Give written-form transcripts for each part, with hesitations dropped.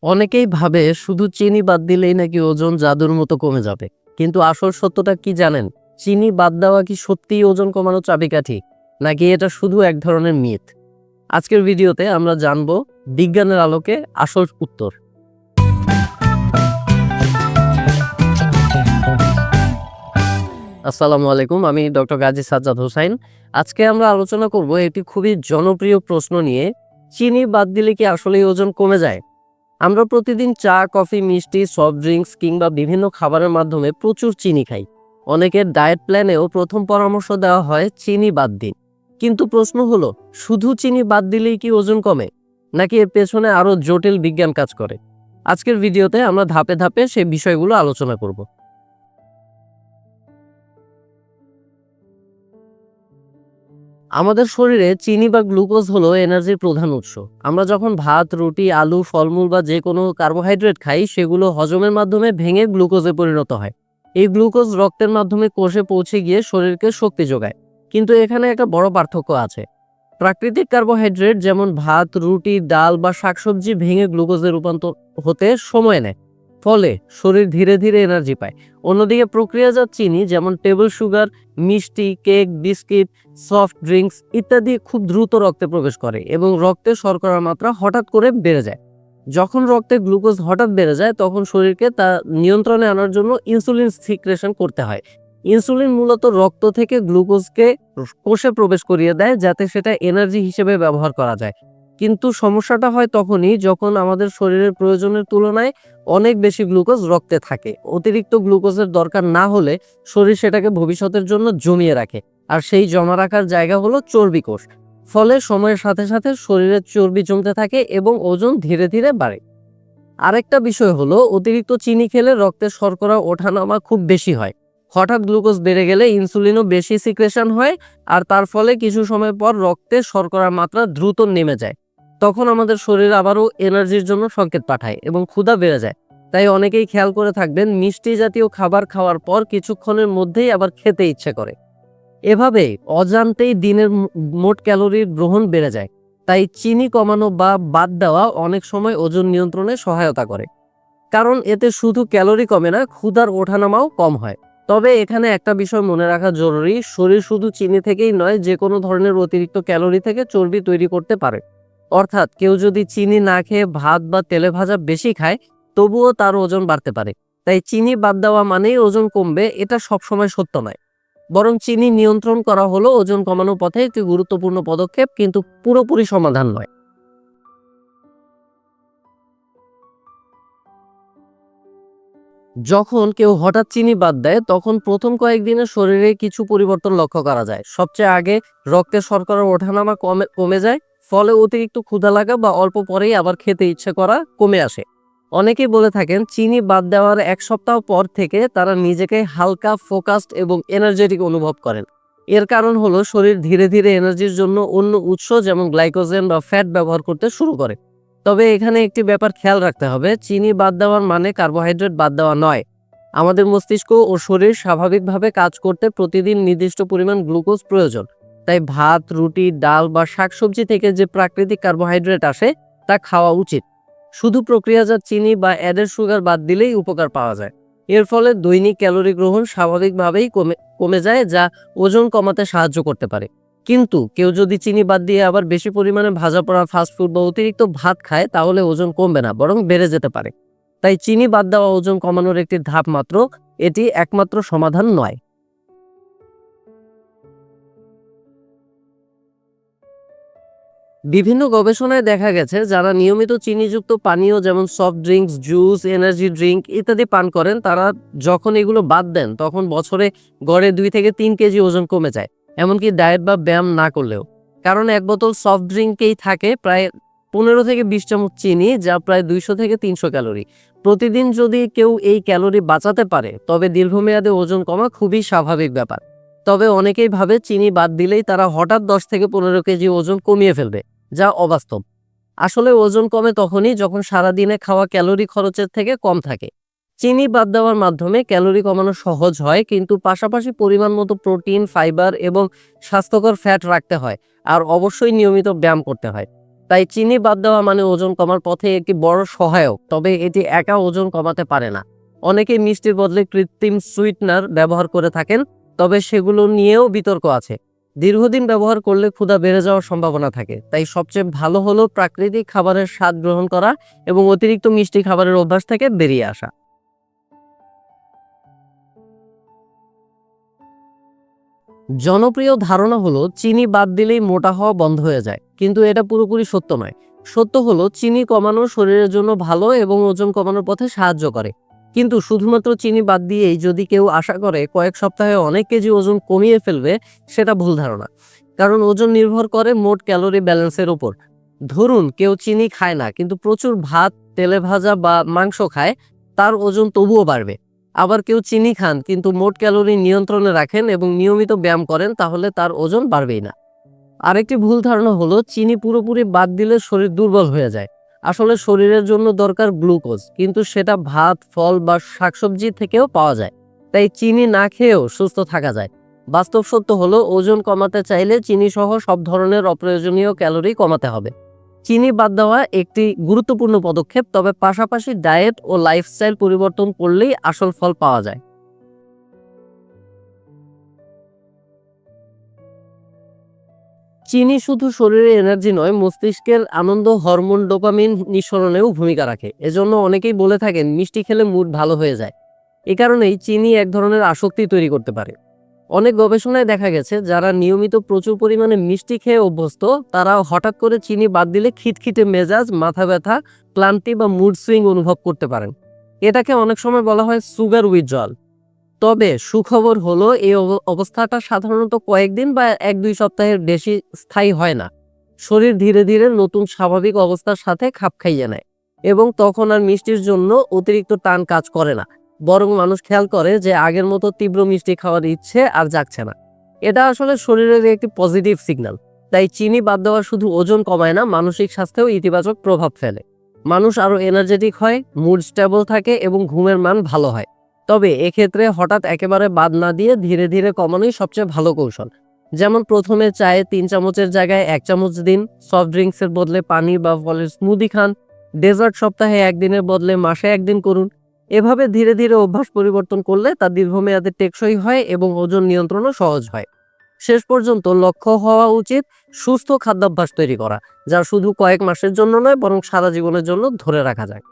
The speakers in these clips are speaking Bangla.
অনেকেই ভাবে শুধু চিনি বাদ দিলেই নাকি ওজন জাদুর মতো কমে যাবে। কিন্তু আসল সত্যটা কি জানেন? চিনি বাদ দেওয়া কি সত্যিই ওজন কমানোর চাবিকাঠি, নাকি এটা শুধু এক ধরনের মিথ? আজকের ভিডিওতে আমরা জানবো বিজ্ঞানের আলোকে আসল উত্তর। আসসালামু আলাইকুম, আমি ডক্টর গাজী সাজ্জাদ হোসাইন। আজকে আমরা আলোচনা করব একটি খুবই জনপ্রিয় প্রশ্ন নিয়ে, চিনি বাদ দিলে কি আসলেই ওজন কমে যায়? আমরা প্রতিদিন চা, কফি, মিষ্টি, সফট ড্রিঙ্কস কিংবা বিভিন্ন খাবারের মাধ্যমে প্রচুর চিনি খাই। অনেকের ডায়েট প্ল্যানেও প্রথম পরামর্শ দেওয়া হয় চিনি বাদ দিন। কিন্তু প্রশ্ন হলো, শুধু চিনি বাদ দিলেই কি ওজন কমে, নাকি এর পেছনে আরো জটিল বিজ্ঞান কাজ করে? আজকের ভিডিওতে আমরা ধাপে ধাপে সেই বিষয়গুলো আলোচনা করব। আমাদের শরীরে চিনি বা গ্লুকোজ হলো এনার্জির প্রধান উৎস। আমরা যখন ভাত, রুটি, আলু, ফলমূল বা যে কোনো কার্বোহাইড্রেট খাই, সেগুলো হজমের মাধ্যমে ভেঙে গ্লুকোজে পরিণত হয়। এই গ্লুকোজ রক্তের মাধ্যমে কোষে পৌঁছে গিয়ে শরীরকে শক্তি যোগায়। কিন্তু এখানে একটা বড় পার্থক্য আছে। প্রাকৃতিক কার্বোহাইড্রেট যেমন ভাত, রুটি, ডাল বা শাকসবজি ভেঙে গ্লুকোজে রূপান্তর হতে সময় নেয়, ফলে শরীর ধীরে ধীরে এনার্জি পায়। অন্যদিকে প্রক্রিয়াজাত চিনি যেমন টেবিল সুগার, মিষ্টি, কেক, বিস্কিট, সফট ড্রিঙ্কস ইত্যাদি খুব দ্রুত রক্তে প্রবেশ করে এবং রক্তে শর্করার মাত্রা হঠাৎ করে বেড়ে যায়। যখন রক্তে গ্লুকোজ হঠাৎ বেড়ে যায়, তখন শরীরকে তা নিয়ন্ত্রণে আনার জন্য ইনসুলিন সিক্রেশন করতে হয়। ইনসুলিন মূলত রক্ত থেকে গ্লুকোজকে কোষে প্রবেশ করিয়ে দেয়, যাতে সেটা এনার্জি হিসেবে ব্যবহার করা যায়। কিন্তু সমস্যাটা হয় তখনই যখন আমাদের শরীরের প্রয়োজনের তুলনায় অনেক বেশি গ্লুকোজ রক্তে থাকে। অতিরিক্ত গ্লুকোজের দরকার না হলে শরীর সেটাকে ভবিষ্যতের জন্য জমিয়ে রাখে, আর সেই জমা রাখার জায়গা হলো চর্বি কোষ। ফলে সময়ের সাথে সাথে শরীরের চর্বি জমতে থাকে এবং ওজন ধীরে ধীরে বাড়ে। আরেকটা বিষয় হলো, অতিরিক্ত চিনি খেলে রক্তে শর্করা ওঠানামা খুব বেশি হয়। হঠাৎ গ্লুকোজ বেড়ে গেলে ইনসুলিনও বেশি সিক্রেশন হয়, আর তার ফলে কিছু সময় পর রক্তে শর্করার মাত্রা দ্রুত নেমে যায়। তখন আমাদের শরীর আবারও এনার্জির জন্য সংকেত পাঠায় এবং ক্ষুধা বেড়ে যায়। তাই অনেকেই খেয়াল করে থাকবেন, মিষ্টি জাতীয় খাবার খাওয়ার পর কিছুক্ষণের মধ্যেই আবার খেতে ইচ্ছে করে। এভাবে অজান্তেই দিনের মোট ক্যালোরির গ্রহণ বেড়ে যায়। তাই চিনি কমানো বা বাদ দেওয়া অনেক সময় ওজন নিয়ন্ত্রণে সহায়তা করে, কারণ এতে শুধু ক্যালোরি কমে না, ক্ষুধার ওঠানামাও কম হয়। তবে এখানে একটা বিষয় মনে রাখা জরুরি, শরীর শুধু চিনি থেকেই নয়, যে কোনো ধরনের অতিরিক্ত ক্যালোরি থেকে চর্বি তৈরি করতে পারে। অর্থাৎ কেউ যদি চিনি না খেয়ে ভাত বা তেলে ভাজা বেশি খায়, তবুও তার ওজন বাড়তে পারে। তাই চিনি বাদ দেওয়া মানেই ওজন কমবে, এটা সবসময় সত্য নয়। বরং চিনি নিয়ন্ত্রণ করা হলো ওজন কমানোর পথে একটি গুরুত্বপূর্ণ পদক্ষেপ, কিন্তু পুরোপুরি সমাধান নয়। যখন কেউ হঠাৎ চিনি বাদ দেয়, তখন প্রথম কয়েকদিনে শরীরে কিছু পরিবর্তন লক্ষ্য করা যায়। সবচেয়ে আগে রক্তে শর্করার ওঠানামা কমে যায়, ফলে অতিরিক্ত ক্ষুধা লাগা বা অল্প পরেই আবার খেতে ইচ্ছে করা কমে আসে। অনেকেই বলে থাকেন, চিনি বাদ দেওয়ার এক সপ্তাহ পর থেকে তারা নিজেকে হালকা, ফোকাসড এবং এনার্জেটিক অনুভব করেন। এর কারণ হলো, শরীর ধীরে ধীরে এনার্জির জন্য অন্য উৎস যেমন গ্লাইকোজেন বা ফ্যাট ব্যবহার করতে শুরু করে। তবে এখানে একটি ব্যাপার খেয়াল রাখতে হবে, চিনি বাদ দেওয়ার মানে কার্বোহাইড্রেট বাদ দেওয়া নয়। আমাদের মস্তিষ্ক ও শরীর স্বাভাবিকভাবে কাজ করতে প্রতিদিন নির্দিষ্ট পরিমাণ গ্লুকোজ প্রয়োজন। তাই ভাত, রুটি, ডাল বা শাকসবজি থেকে যে প্রাকৃতিক কার্বোহাইড্রেট আসে, তা খাওয়া উচিত। শুধু প্রক্রিয়াজাত চিনি বা অ্যাডেড সুগার বাদ দিলেই উপকার পাওয়া যায়। এর ফলে দৈনিক ক্যালোরি গ্রহণ স্বাভাবিকভাবেই কমে যায়, যা ওজন কমাতে সাহায্য করতে পারে। কিন্তু কেউ যদি চিনি বাদ দিয়ে আবার বেশি পরিমাণে ভাজা পোড়া, ফাস্টফুড বা অতিরিক্ত ভাত খায়, তাহলে ওজন কমবে না, বরং বেড়ে যেতে পারে। তাই চিনি বাদ দেওয়া ওজন কমানোর একটি ধাপ মাত্র, এটি একমাত্র সমাধান নয়। বিভিন্ন গবেষণায় দেখা গেছে, যারা নিয়মিত চিনিযুক্ত পানীয় যেমন soft drinks, juice, energy drink ইত্যাদি পান করেন, তারা যখন এগুলো বাদ দেন, তখন বছরে গড়ে 2 থেকে 3 কেজি ওজন কমে যায়, এমনকি ডায়েট বা ব্যায়াম না করলেও। কারণ এক বোতল সফট ড্রিঙ্কেই থাকে প্রায় 15 থেকে 20 চামচ চিনি, যা প্রায় 200 থেকে 300 ক্যালোরি। প্রতিদিন যদি কেউ এই ক্যালোরি বাঁচাতে পারে, তবে দীর্ঘমেয়াদে ওজন কমা খুবই স্বাভাবিক ব্যাপার। তবে অনেকেই ভাবে চিনি বাদ দিলেই তারা হঠাৎ 10 থেকে 15 কেজি ওজন কমিয়ে ফেলবে, যা অবাস্তব। আসলে ওজন কমে তখনই যখন সারাদিনে খাওয়া ক্যালোরি খরচের থেকে কম থাকে। চিনি বাদ দেওয়ার মাধ্যমে ক্যালোরি কমানো সহজ হয়, কিন্তু পাশাপাশি পরিমাণ মতো প্রোটিন, ফাইবার এবং স্বাস্থ্যকর ফ্যাট রাখতে হয়, আর অবশ্যই নিয়মিত ব্যায়াম করতে হয়। তাই চিনি বাদ দেওয়া মানে ওজন কমার পথে একটি বড় সহায়ক, তবে এটি একা ওজন কমাতে পারে না। অনেকেই মিষ্টির বদলে কৃত্রিম সুইটনার ব্যবহার করে থাকেন, তবে সেগুলো নিয়েও বিতর্ক আছে। দীর্ঘদিন ব্যবহার করলে ক্ষুধা বেড়ে যাওয়ার সম্ভাবনা থাকে, তাই সবচেয়ে ভালো হলো প্রাকৃতিক খাবারের স্বাদ গ্রহণ করা এবং অতিরিক্ত মিষ্টি খাবারের অভ্যাস থেকে বেরিয়ে আসা। জনপ্রিয় ধারণা হলো চিনি বাদ দিলেই মোটা হওয়া বন্ধ হয়ে যায়, কিন্তু এটা পুরোপুরি সত্য নয়। সত্য হলো চিনি কমানো শরীরের জন্য ভালো এবং ওজন কমানোর পথে সাহায্য করে। কিন্তু শুধুমাত্র চিনি বাদ দিয়েই যদি কেউ আশা করে কয়েক সপ্তাহে অনেক কেজি ওজন কমিয়ে ফেলবে, সেটা ভুল ধারণা। কারণ ওজন নির্ভর করে মোট ক্যালোরি ব্যালেন্সের উপর। ধরুন কেউ চিনি খায় না কিন্তু প্রচুর ভাত, তেলে ভাজা বা মাংস খায়, তার ওজন তবুও বাড়বে। আবার কেউ চিনি খান কিন্তু মোট ক্যালোরি নিয়ন্ত্রণে রাখেন এবং নিয়মিত ব্যায়াম করেন, তাহলে তার ওজন বাড়বেই না। আরেকটি ভুল ধারণা হলো চিনি পুরোপুরি বাদ দিলে শরীর দুর্বল হয়ে যায়। আসলে শরীরের জন্য দরকার গ্লুকোজ, কিন্তু সেটা ভাত, ফল বা শাকসবজি থেকেও পাওয়া যায়। তাই চিনি না খেয়েও সুস্থ থাকা যায়। বাস্তব সত্য হলো ওজন কমাতে চাইলে চিনি সহ সব ধরনের অপ্রয়োজনীয় ক্যালোরি কমাতে হবে। চিনি বাদ দেওয়া একটি গুরুত্বপূর্ণ পদক্ষেপ, তবে পাশাপাশি ডায়েট ও লাইফস্টাইল পরিবর্তন করলেই আসল ফল পাওয়া যায়। চিনি শুধু শরীরে এনার্জি নয়, মস্তিষ্কের আনন্দ হরমোন ডোপামিন নিঃসরণেও ভূমিকা রাখে। এজন্য অনেকেই বলে থাকেন মিষ্টি খেলে মুড ভালো হয়ে যায়। এ কারণেই চিনি এক ধরনের আসক্তি তৈরি করতে পারে। অনেক গবেষণায় দেখা গেছে যারা নিয়মিত প্রচুর পরিমাণে মিষ্টি খেয়ে অভ্যস্ত, তারা হঠাৎ করে চিনি বাদ দিলে খিটখিটে মেজাজ, মাথা ব্যথা, ক্লান্তি বা মুড সুইং অনুভব করতে পারেন। এটাকে অনেক সময় বলা হয় সুগার উইথড্রল। তবে সুখবর হলো এই অবস্থাটা সাধারণত কয়েকদিন বা 1-2 সপ্তাহের বেশি স্থায়ী হয় না। শরীর ধীরে ধীরে নতুন স্বাভাবিক অবস্থার সাথে খাপ খাইয়ে নেয় এবং তখন আর মিষ্টির জন্য অতিরিক্ত টান কাজ করে না। বরং মানুষ খেয়াল করে যে আগের মতো তীব্র মিষ্টি খাওয়ার ইচ্ছে আর জাগছে না। এটা আসলে শরীরের একটি পজিটিভ সিগন্যাল। তাই চিনি বাদ দেওয়া শুধু ওজন কমায় না, মানসিক স্বাস্থ্যেও ইতিবাচক প্রভাব ফেলে। মানুষ আরো এনার্জেটিক হয়, মুড স্টেবল থাকে এবং ঘুমের মান ভালো হয়। তবে এক্ষেত্রে হঠাৎ একেবারে বাদ না দিয়ে ধীরে ধীরে কমানোই সবচেয়ে ভালো কৌশল। যেমন প্রথমে চায়ে 3 চামচের জায়গায় 1 চামচ দিন, সফট ড্রিঙ্কসের বদলে পানি বা ফলের স্মুদি খান, ডেজার্ট সপ্তাহে একদিনের বদলে মাসে একদিন করুন। এভাবে ধীরে ধীরে অভ্যাস পরিবর্তন করলে তা দীর্ঘমেয়াদে টেকসই হয় এবং ওজন নিয়ন্ত্রণও সহজ হয়। শেষ পর্যন্ত লক্ষ্য হওয়া উচিত সুস্থ খাদ্যাভ্যাস তৈরি করা, যা শুধু কয়েক মাসের জন্য নয় বরং সারা জীবনের জন্য ধরে রাখা যায়।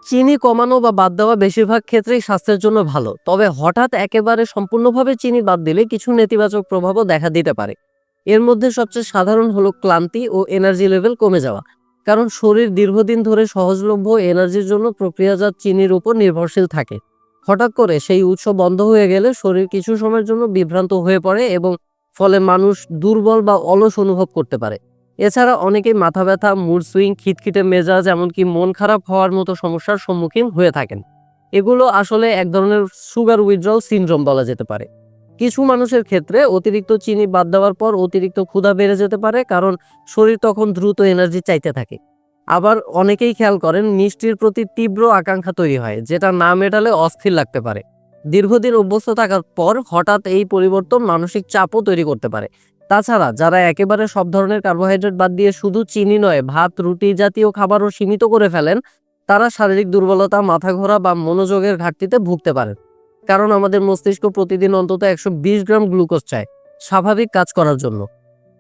চিনি কমানো বা বাদ দেওয়া বেশিরভাগ ক্ষেত্রেই স্বাস্থ্যের জন্য ভালো, তবে হঠাৎ একেবারে সম্পূর্ণভাবে চিনি বাদ দিলে কিছু নেতিবাচক প্রভাবও দেখা দিতে পারে। এর মধ্যে সবচেয়ে সাধারণ হলো ক্লান্তি ও এনার্জি লেভেল কমে যাওয়া, কারণ শরীর দীর্ঘদিন ধরে সহজলভ্য এনার্জির জন্য প্রক্রিয়াজাত চিনির উপর নির্ভরশীল থাকে। হঠাৎ করে সেই উৎস বন্ধ হয়ে গেলে শরীর কিছু সময়ের জন্য বিভ্রান্ত হয়ে পড়ে এবং ফলে মানুষ দুর্বল বা অলস অনুভব করতে পারে। এছাড়া অনেকেই মাথা ব্যথা, মুড সুইং, খিটখিটে মেজাজ, এমনকি মন খারাপ হওয়ার মতো সমস্যার সম্মুখীন হয়ে থাকেন। এগুলো আসলে এক ধরনের সুগার উইথড্রল সিনড্রোম বলা যেতে পারে। কিছু মানুষের ক্ষেত্রে অতিরিক্ত চিনি বাদ দেওয়ার পর অতিরিক্ত ক্ষুধা বেড়ে যেতে পারে, কারণ শরীর তখন দ্রুত এনার্জি চাইতে থাকে। আবার অনেকেই খেয়াল করেন মিষ্টির প্রতি তীব্র আকাঙ্ক্ষা তৈরি হয়, যেটা না মেটালে অস্থির লাগতে পারে। দীর্ঘদিন অভ্যস্ত থাকার পর হঠাৎ এই পরিবর্তন মানসিক চাপও তৈরি করতে পারে। তাছাড়া যারা একেবারে সব ধরনের কার্বোহাইড্রেট বাদ দিয়ে শুধু চিনি নয়, ভাত, রুটি জাতীয় খাবারও সীমিত করে ফেলেন, তারা শারীরিক দুর্বলতা, মাথা ঘোরা বা মনোযোগের ঘাটতিতে ভুগতে পারেন। কারণ আমাদের মস্তিষ্ক প্রতিদিন অন্তত 120 গ্রাম গ্লুকোজ চায় স্বাভাবিক কাজ করার জন্য।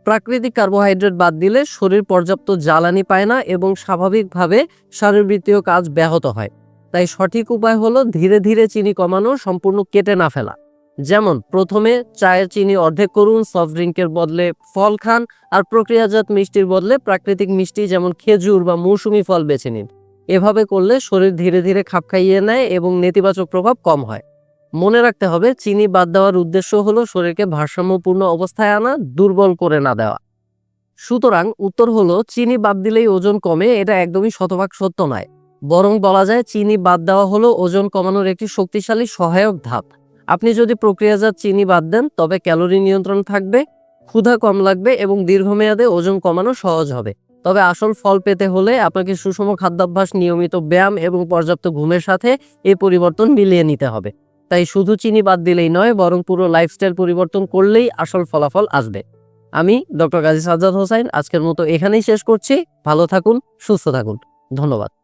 প্রাকৃতিক কার্বোহাইড্রেট বাদ দিলে শরীর পর্যাপ্ত জ্বালানি পায় না এবং স্বাভাবিকভাবে শারীরবৃত্তীয় কাজ ব্যাহত হয়। তাই সঠিক উপায় হলো ধীরে ধীরে চিনি কমানো, সম্পূর্ণ কেটে না ফেলা। যেমন প্রথমে চায়ের চিনি অর্ধেক করুন, সফট ড্রিঙ্কের বদলে ফল খান, আর প্রক্রিয়াজাত মিষ্টির বদলে প্রাকৃতিক মিষ্টি যেমন খেজুর বা মৌসুমী ফল বেছে নিন। এভাবে করলে শরীর ধীরে ধীরে খাপ খাইয়ে নেয় এবং নেতিবাচক প্রভাব কম হয়। মনে রাখতে হবে চিনি বাদ দেওয়ার উদ্দেশ্য হলো শরীরকে ভারসাম্যপূর্ণ অবস্থায় আনা, দুর্বল করে না দেওয়া। সুতরাং উত্তর হলো চিনি বাদ দিলেই ওজন কমে, এটা একদমই শতভাগ সত্য নয়। বরং বলা যায় চিনি বাদ দেওয়া হলো ওজন কমানোর একটি শক্তিশালী সহায়ক ধাপ। আপনি যদি প্রক্রিয়াজাত চিনি বাদ দেন তবে ক্যালোরি নিয়ন্ত্রণ থাকবে, ক্ষুধা কম লাগবে এবং দীর্ঘমেয়াদে ওজন কমানো সহজ হবে। তবে আসল ফল পেতে হলে আপনাকে সুষম খাদ্যাভ্যাস, নিয়মিত ব্যায়াম এবং পর্যাপ্ত ঘুমের সাথে এই পরিবর্তন মিলিয়ে নিতে হবে। তাই শুধু চিনি বাদ দিলেই নয়, বরং পুরো লাইফস্টাইল পরিবর্তন করলেই আসল ফলাফল আসবে। আমি ডক্টর গাজী সাজ্জাদ হোসাইন আজকের মতো এখানেই শেষ করছি। ভালো থাকুন, সুস্থ থাকুন। ধন্যবাদ।